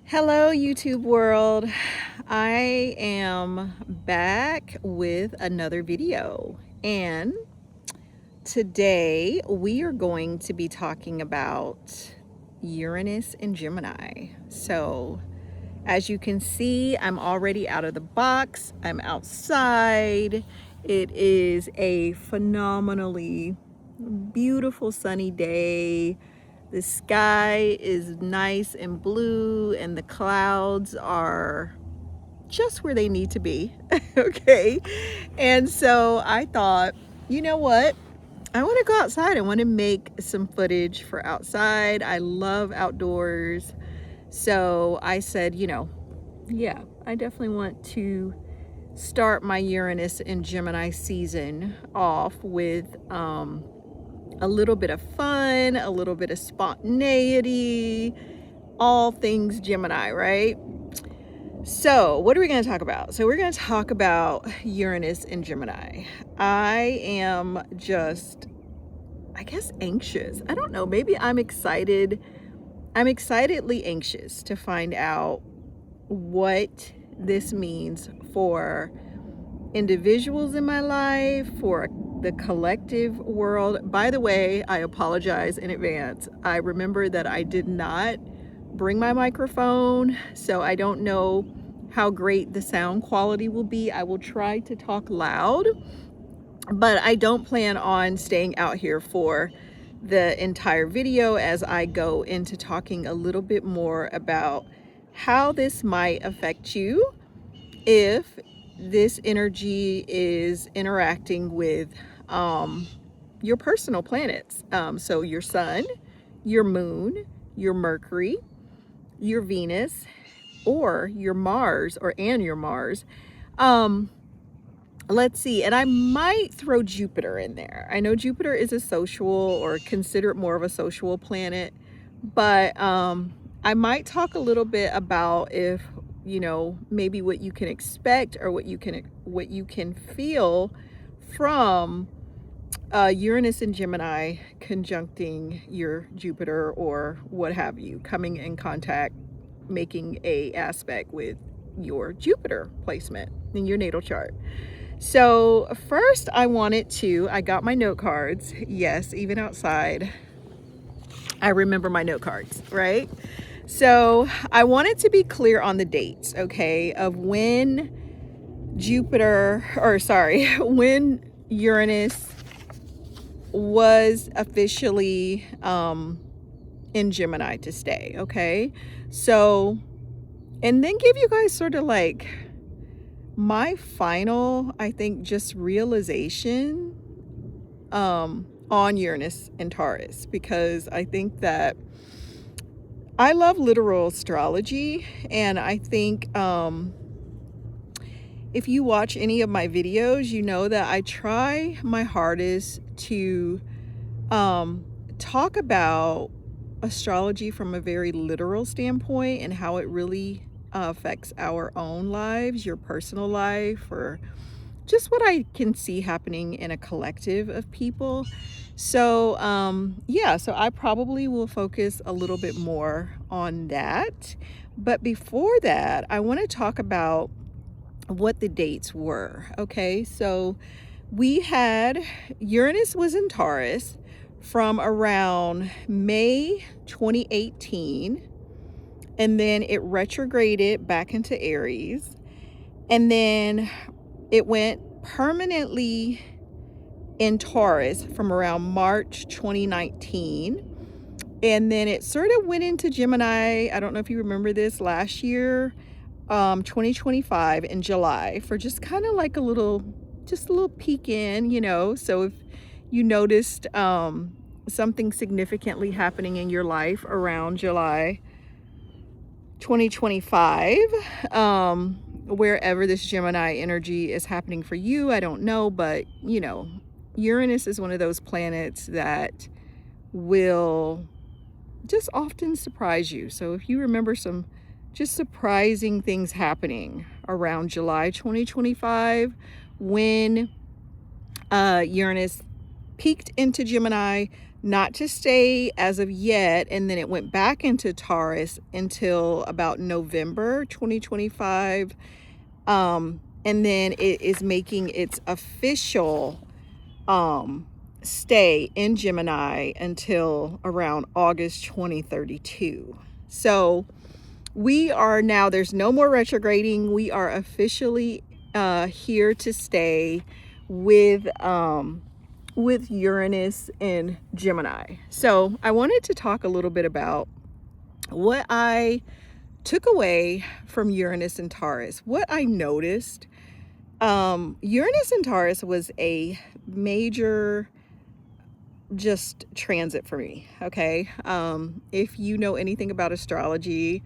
Hello, YouTube world. I am back with another video, and today we are going to be talking about Uranus and Gemini. So, as you can see, I'm already out of the box. I'm outside. It is a phenomenally beautiful sunny day. The sky is nice and blue, and the clouds are just where they need to be. Okay. And so I thought, you know what? I want to go outside. I want to make some footage for outside. I love outdoors. So I said, yeah, I definitely want to start my Uranus and Gemini season off with a little bit of fun, a little bit of spontaneity, all things Gemini, right? So, what are we going to talk about? So, we're going to talk about Uranus and Gemini. I am just, I guess, anxious. I don't know. Maybe I'm excited. I'm excitedly anxious to find out what this means for individuals in my life, for the collective world. By the way, I apologize in advance. I remember that I did not bring my microphone, so I don't know how great the sound quality will be. I will try to talk loud, but I don't plan on staying out here for the entire video as I go into talking a little bit more about how this might affect you if this energy is interacting with your personal planets. So your sun, your moon, your Mercury, your Venus, or your Mars, and your Mars. Let's see, and I might throw Jupiter in there. I know Jupiter is a social, or considered more of a social planet, but I might talk a little bit about if maybe what you can expect, or what you can feel from Uranus and Gemini conjuncting your Jupiter, or what have you, coming in contact, making a aspect with your Jupiter placement in your natal chart. So first I got my note cards. Yes, even outside, I remember my note cards, right? So I wanted to be clear on the dates, okay, of when when Uranus was officially in Gemini to stay, okay? So, and then give you guys sort of like my final, I think, just realization on Uranus and Taurus, because I think that I love literal astrology, and I think if you watch any of my videos, you know that I try my hardest to talk about astrology from a very literal standpoint, and how it really affects our own lives, your personal life, or just what I can see happening in a collective of people. So yeah, so I probably will focus a little bit more on that. But before that, I want to talk about what the dates were. Okay, so we had Uranus was in Taurus from around May 2018, and then it retrograded back into Aries, and then it went permanently in Taurus from around March 2019, and then it sort of went into Gemini. I don't know if you remember this, last year, 2025 in July, for just kind of like a little peek in. So if you noticed something significantly happening in your life around July 2025, wherever this Gemini energy is happening for you, I don't know, but Uranus is one of those planets that will just often surprise you. So if you remember some just surprising things happening around July 2025, when Uranus peaked into Gemini, not to stay as of yet, and then it went back into Taurus until about November 2025. And then it is making its official stay in Gemini until around August 2032. So we are now, there's no more retrograding. We are officially here to stay with Uranus in Gemini. So I wanted to talk a little bit about what I took away from Uranus and Taurus, what I noticed. Uranus and Taurus was a major just transit for me. Okay. If you know anything about astrology,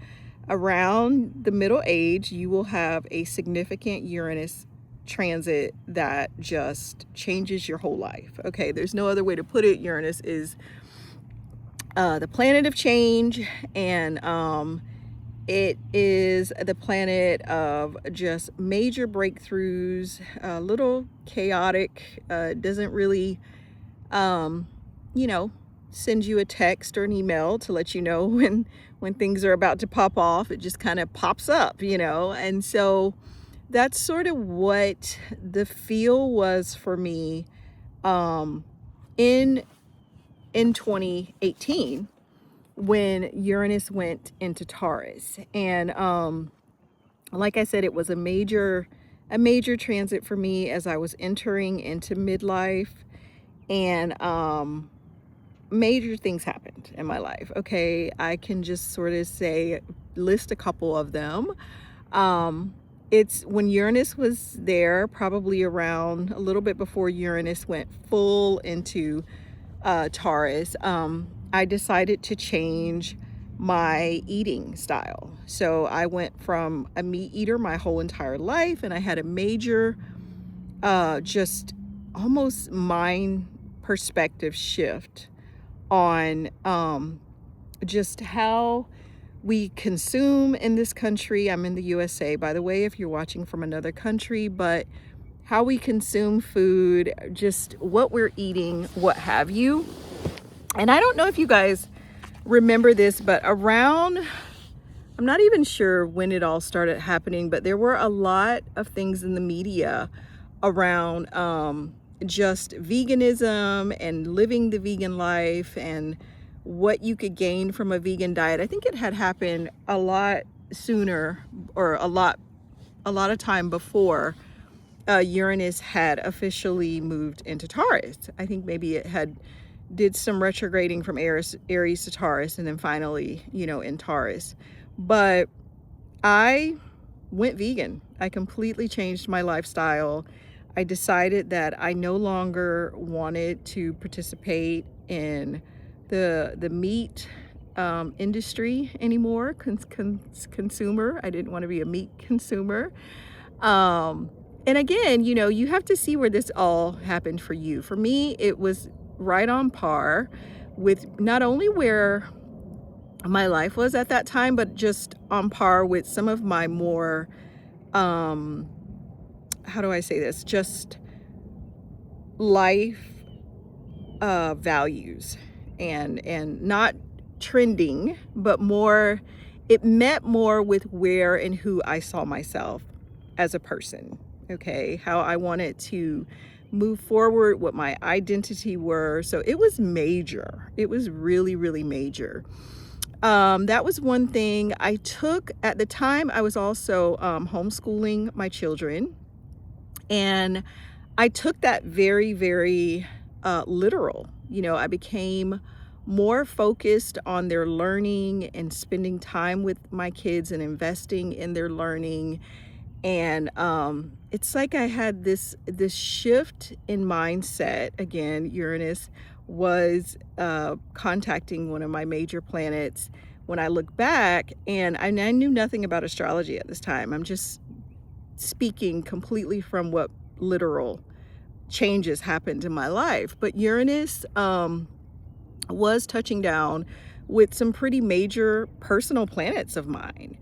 around the middle age, you will have a significant Uranus transit that just changes your whole life. Okay. There's no other way to put it. Uranus is the planet of change, and it is the planet of just major breakthroughs, a little chaotic, doesn't really send you a text or an email to let you know when things are about to pop off. It just kind of pops up, and so that's sort of what the feel was for me in 2018 when Uranus went into Taurus. And like I said, it was a major transit for me as I was entering into midlife, and major things happened in my life. Okay, I can just sort of list a couple of them. It's when Uranus was there, probably around a little bit before Uranus went full into Taurus. I decided to change my eating style. So I went from a meat eater my whole entire life, and I had a major just almost mind perspective shift on just how we consume in this country. I'm in the USA, by the way, if you're watching from another country, but how we consume food, just what we're eating, what have you. And I don't know if you guys remember this, but around, I'm not even sure when it all started happening, but there were a lot of things in the media around just veganism and living the vegan life and what you could gain from a vegan diet. I think it had happened a lot sooner, or a lot of time before Uranus had officially moved into Taurus. I think maybe it did some retrograding from Aries to Taurus, and then finally, in Taurus. But I went vegan. I completely changed my lifestyle. I decided that I no longer wanted to participate in the meat industry anymore, consumer. I didn't want to be a meat consumer. And again, you have to see where this all happened for you. For me, it was right on par with not only where my life was at that time, but just on par with some of my more, how do I say this? Just life values, and not trending, but more, it met more with where and who I saw myself as a person. Okay, how I wanted to move forward, what my identity were. So it was major. It was really, really major. That was one thing I took at the time. I was also homeschooling my children, and I took that very, very literal. I became more focused on their learning and spending time with my kids and investing in their learning. And it's like I had this shift in mindset. Again, Uranus was contacting one of my major planets when I look back, and I knew nothing about astrology at this time. I'm just speaking completely from what literal changes happened in my life. But Uranus was touching down with some pretty major personal planets of mine.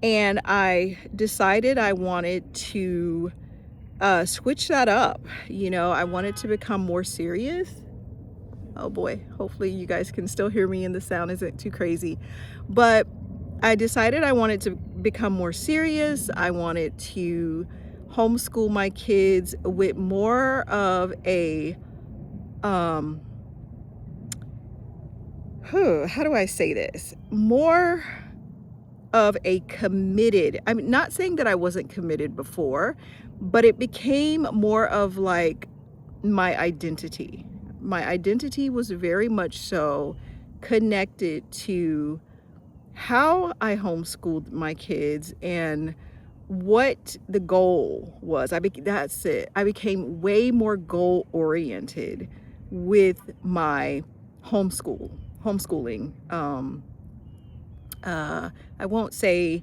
And I decided I wanted to switch that up. I wanted to become more serious. Oh boy, hopefully you guys can still hear me and the sound isn't too crazy. But I decided I wanted to become more serious. I wanted to homeschool my kids with more of a, um, how do I say this? More of a committed, I'm not saying that I wasn't committed before, but it became more of like my identity. My identity was very much so connected to how I homeschooled my kids and what the goal was. That's it. I became way more goal oriented with my homeschooling. I won't say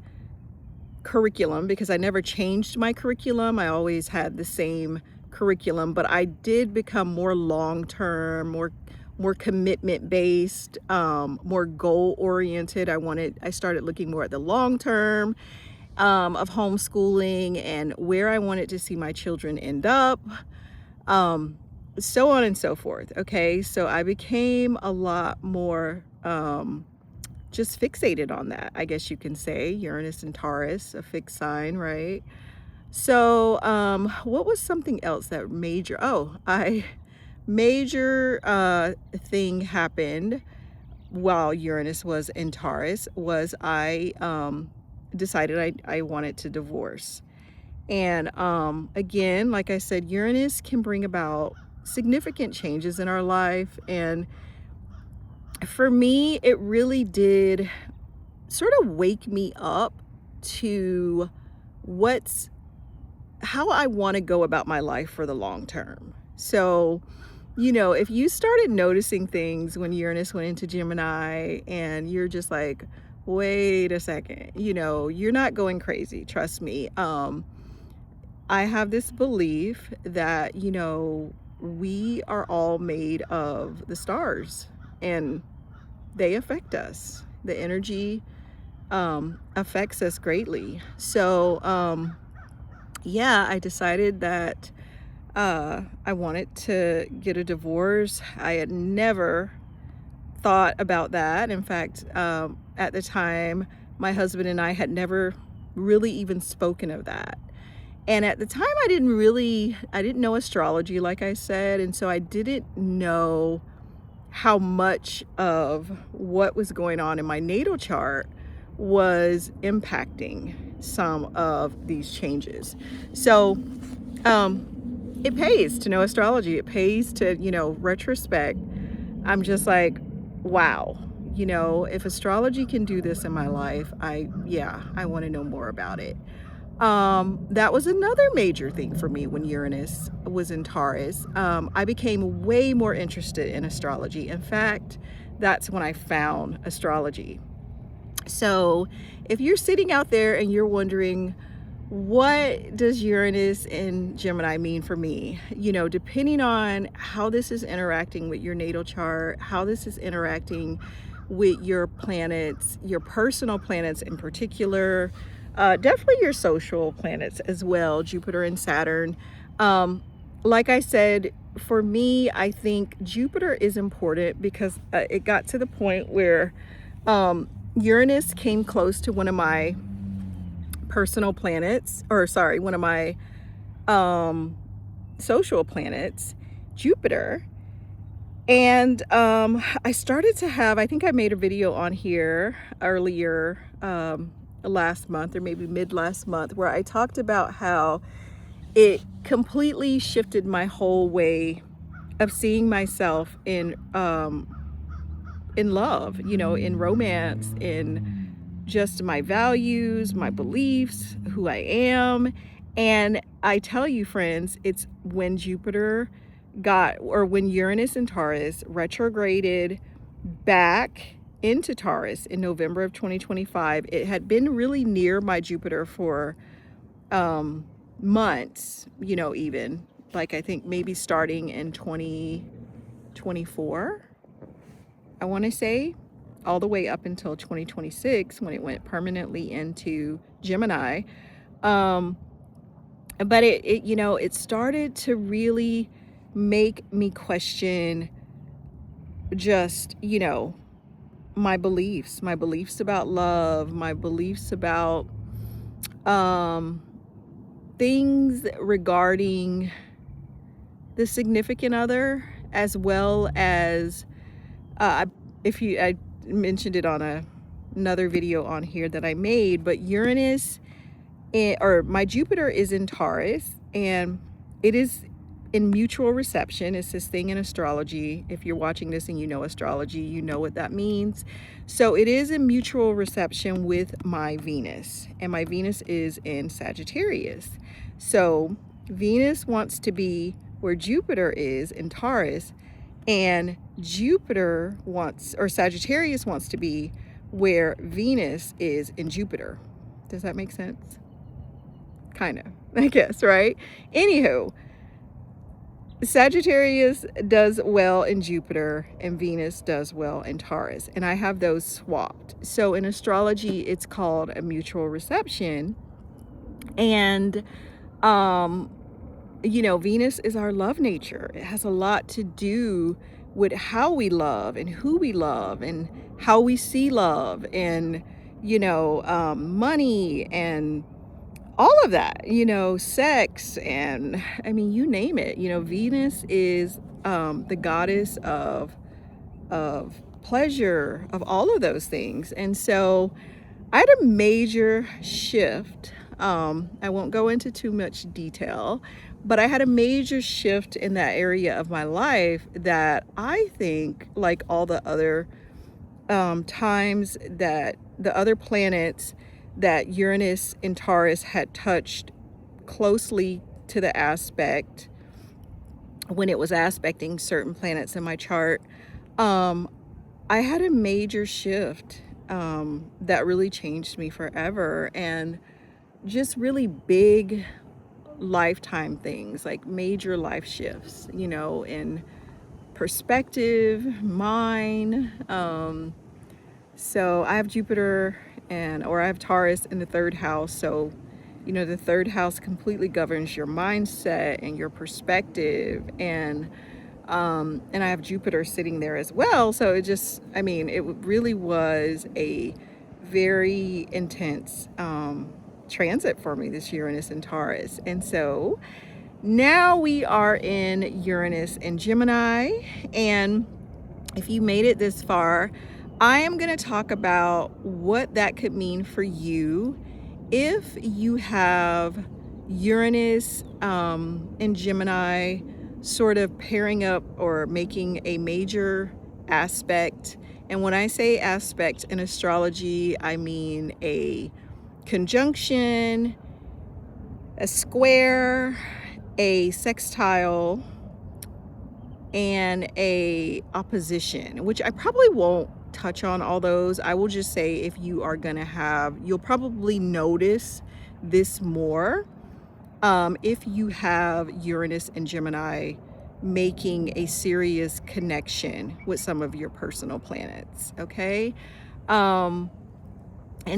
curriculum because I never changed my curriculum. I always had the same curriculum, but I did become more long-term, more commitment based, more goal oriented. I started looking more at the long term of homeschooling and where I wanted to see my children end up, um, so on and so forth. Okay, so I became a lot more just fixated on that, I guess you can say. Uranus and Taurus, a fixed sign, right? So, what was something else that major thing happened while Uranus was in Taurus was I decided I wanted to divorce. And again, like I said, Uranus can bring about significant changes in our life. And for me, it really did sort of wake me up to what's how I want to go about my life for the long term. So, if you started noticing things when Uranus went into Gemini and you're just like, wait a second, you're not going crazy, trust me. I have this belief that, we are all made of the stars and they affect us. The energy affects us greatly. So, yeah, I decided that I wanted to get a divorce. I had never thought about that. In fact, at the time, my husband and I had never really even spoken of that. And at the time, I didn't know astrology, like I said. And so I didn't know how much of what was going on in my natal chart was impacting some of these changes. So, it pays to know astrology. It pays to, retrospect. I'm just like, wow, if astrology can do this in my life, I want to know more about it. That was another major thing for me when Uranus was in Taurus. I became way more interested in astrology. In fact, that's when I found astrology. So if you're sitting out there and you're wondering, what does Uranus in Gemini mean for me? Depending on how this is interacting with your natal chart, how this is interacting with your planets, your personal planets in particular, definitely your social planets as well, Jupiter and Saturn. Like I said, for me, I think Jupiter is important because it got to the point where Uranus came close to one of my personal planets, or sorry, one of my social planets, Jupiter. And I started to have, I think I made a video on here earlier last month or maybe mid last month where I talked about how it completely shifted my whole way of seeing myself in love, in romance, in just my values, my beliefs, who I am. And I tell you, friends, it's when when Uranus and Taurus retrograded back into Taurus in November of 2025. It had been really near my Jupiter for months, even like I think maybe starting in 2024, I want to say, all the way up until 2026 when it went permanently into Gemini. But it started to really make me question just, my beliefs about love, my beliefs about um, things regarding the significant other, as well as if you I mentioned it on another video on here that I made, but Uranus or my Jupiter is in Taurus, and it is in mutual reception. It's this thing in astrology. If you're watching this and you know astrology, you know what that means. So it is in mutual reception with my Venus, and my Venus is in Sagittarius. So Venus wants to be where Jupiter is in Taurus, and Jupiter wants, or Sagittarius wants to be where Venus is in Jupiter. Does that make sense? Kind of, I guess, right? Anywho, Sagittarius does well in Jupiter and Venus does well in Taurus, and I have those swapped. So in astrology, it's called a mutual reception. And Venus is our love nature. It has a lot to do with how we love and who we love and how we see love, and money and all of that, sex, and I mean, you name it. Venus is the goddess of pleasure, of all of those things. And so I had a major shift. I won't go into too much detail, but I had a major shift in that area of my life that I think, like all the other times that the other planets that Uranus and Taurus had touched closely to the aspect, when it was aspecting certain planets in my chart, I had a major shift that really changed me forever, and just really big lifetime things, like major life shifts, in perspective, mine. So I have Jupiter or I have Taurus in the third house. So, the third house completely governs your mindset and your perspective. And I have Jupiter sitting there as well. So it really was a very intense transit for me, this Uranus and Taurus. And so now we are in Uranus and Gemini. And if you made it this far, I am going to talk about what that could mean for you if you have Uranus and Gemini sort of pairing up or making a major aspect. And when I say aspect in astrology, I mean a conjunction, a square, a sextile, and a opposition, which I probably won't touch on all those. I will just say, if you are gonna have, you'll probably notice this more if you have Uranus and Gemini making a serious connection with some of your personal planets, okay? And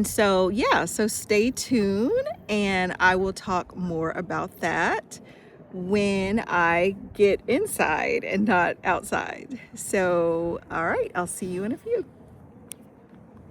so, yeah, so stay tuned, and I will talk more about that when I get inside and not outside. So, all right, I'll see you in a few.